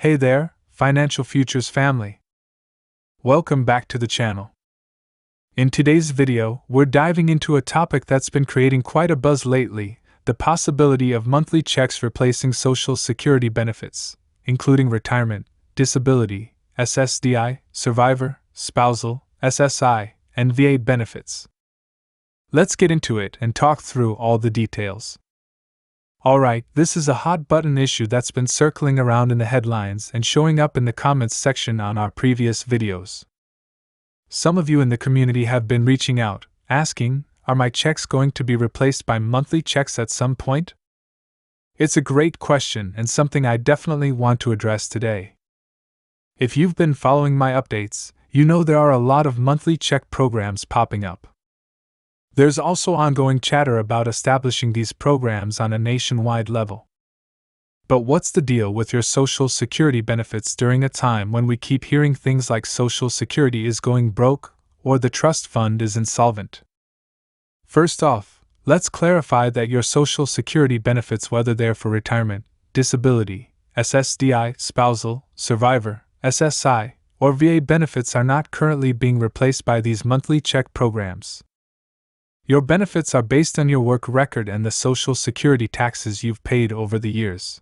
Hey there, Financial Futures family. Welcome back to the channel. In today's video, we're diving into a topic that's been creating quite a buzz lately: the possibility of monthly checks replacing Social Security benefits, including retirement, disability, SSDI, survivor, spousal, SSI, and VA benefits. Let's get into it and talk through all the details. Alright, this is a hot button issue that's been circling around in the headlines and showing up in the comments section on our previous videos. Some of you in the community have been reaching out, asking, are my checks going to be replaced by monthly checks at some point? It's a great question and something I definitely want to address today. If you've been following my updates, you know there are a lot of monthly check programs popping up. There's also ongoing chatter about establishing these programs on a nationwide level. But what's the deal with your Social Security benefits during a time when we keep hearing things like Social Security is going broke or the trust fund is insolvent? First off, let's clarify that your Social Security benefits, whether they're for retirement, disability, SSDI, spousal, survivor, SSI, or VA benefits, are not currently being replaced by these monthly check programs. Your benefits are based on your work record and the Social Security taxes you've paid over the years.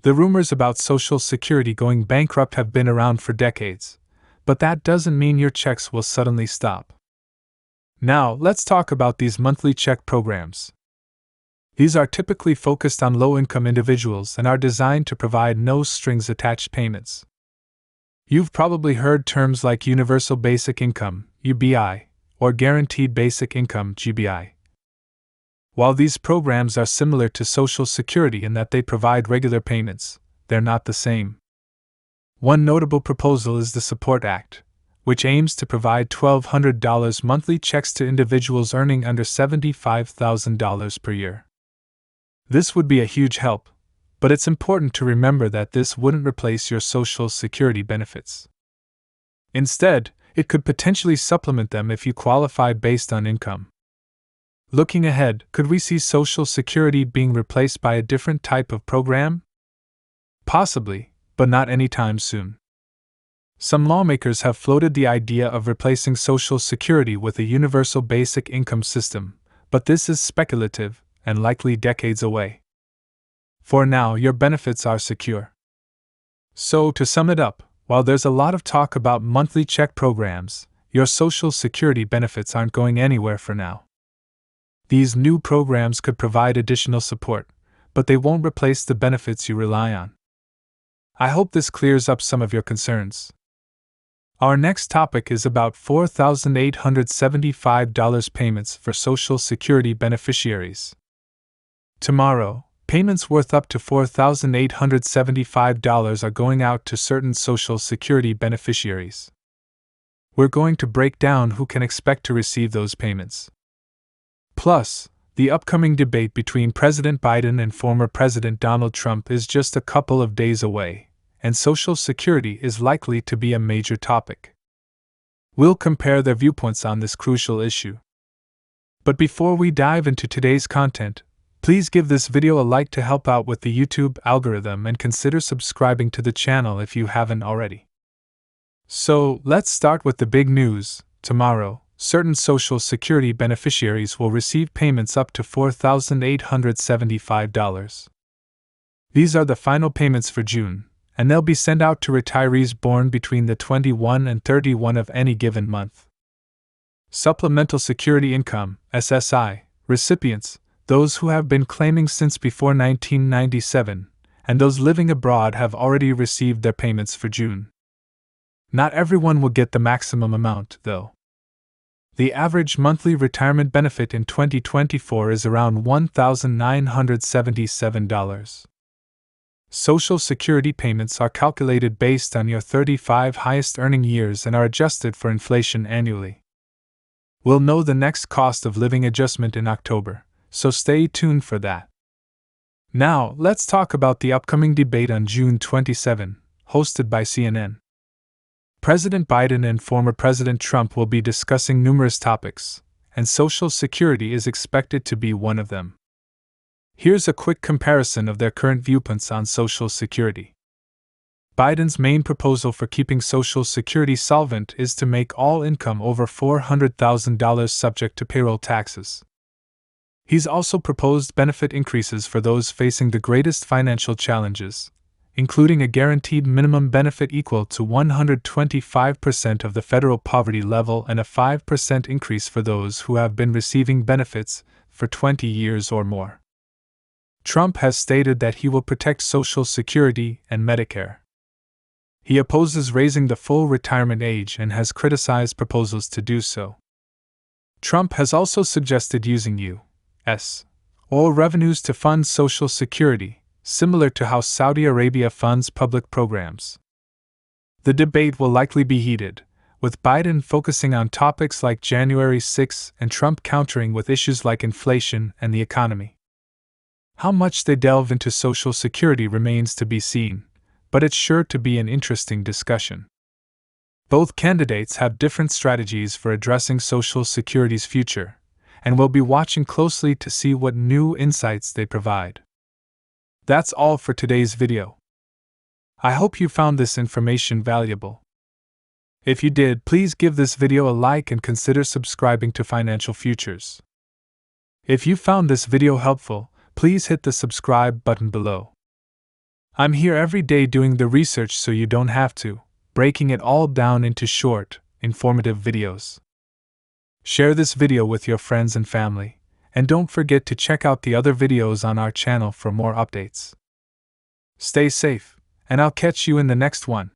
The rumors about Social Security going bankrupt have been around for decades, but that doesn't mean your checks will suddenly stop. Now, let's talk about these monthly check programs. These are typically focused on low-income individuals and are designed to provide no-strings-attached payments. You've probably heard terms like Universal Basic Income, UBI, or Guaranteed Basic Income, GBI. While these programs are similar to Social Security in that they provide regular payments, they're not the same. One notable proposal is the Support Act, which aims to provide $1,200 monthly checks to individuals earning under $75,000 per year. This would be a huge help, but it's important to remember that this wouldn't replace your Social Security benefits. Instead, it could potentially supplement them if you qualify based on income. Looking ahead, could we see Social Security being replaced by a different type of program? Possibly, but not anytime soon. Some lawmakers have floated the idea of replacing Social Security with a universal basic income system, but this is speculative and likely decades away. For now, your benefits are secure. So, to sum it up, while there's a lot of talk about monthly check programs, your Social Security benefits aren't going anywhere for now. These new programs could provide additional support, but they won't replace the benefits you rely on. I hope this clears up some of your concerns. Our next topic is about $4,875 payments for Social Security beneficiaries. Tomorrow, payments worth up to $4,875 are going out to certain Social Security beneficiaries. We're going to break down who can expect to receive those payments. Plus, the upcoming debate between President Biden and former President Donald Trump is just a couple of days away, and Social Security is likely to be a major topic. We'll compare their viewpoints on this crucial issue. But before we dive into today's content, please give this video a like to help out with the YouTube algorithm and consider subscribing to the channel if you haven't already. So, let's start with the big news. Tomorrow, certain Social Security beneficiaries will receive payments up to $4,875. These are the final payments for June, and they'll be sent out to retirees born between the 21 and 31 of any given month. Supplemental Security Income, SSI, recipients, those who have been claiming since before 1997, and those living abroad have already received their payments for June. Not everyone will get the maximum amount, though. The average monthly retirement benefit in 2024 is around $1,977. Social Security payments are calculated based on your 35 highest earning years and are adjusted for inflation annually. We'll know the next cost of living adjustment in October, so stay tuned for that. Now, let's talk about the upcoming debate on June 27, hosted by CNN. President Biden and former President Trump will be discussing numerous topics, and Social Security is expected to be one of them. Here's a quick comparison of their current viewpoints on Social Security. Biden's main proposal for keeping Social Security solvent is to make all income over $400,000 subject to payroll taxes. He's also proposed benefit increases for those facing the greatest financial challenges, including a guaranteed minimum benefit equal to 125% of the federal poverty level and a 5% increase for those who have been receiving benefits for 20 years or more. Trump has stated that he will protect Social Security and Medicare. He opposes raising the full retirement age and has criticized proposals to do so. Trump has also suggested using U.S. oil revenues to fund Social Security, similar to how Saudi Arabia funds public programs. The debate will likely be heated, with Biden focusing on topics like January 6 and Trump countering with issues like inflation and the economy. How much they delve into Social Security remains to be seen, but it's sure to be an interesting discussion. Both candidates have different strategies for addressing Social Security's future, and we'll be watching closely to see what new insights they provide. That's all for today's video. I hope you found this information valuable. If you did, please give this video a like and consider subscribing to Financial Futures. If you found this video helpful, please hit the subscribe button below. I'm here every day doing the research so you don't have to, breaking it all down into short, informative videos. Share this video with your friends and family, and don't forget to check out the other videos on our channel for more updates. Stay safe, and I'll catch you in the next one.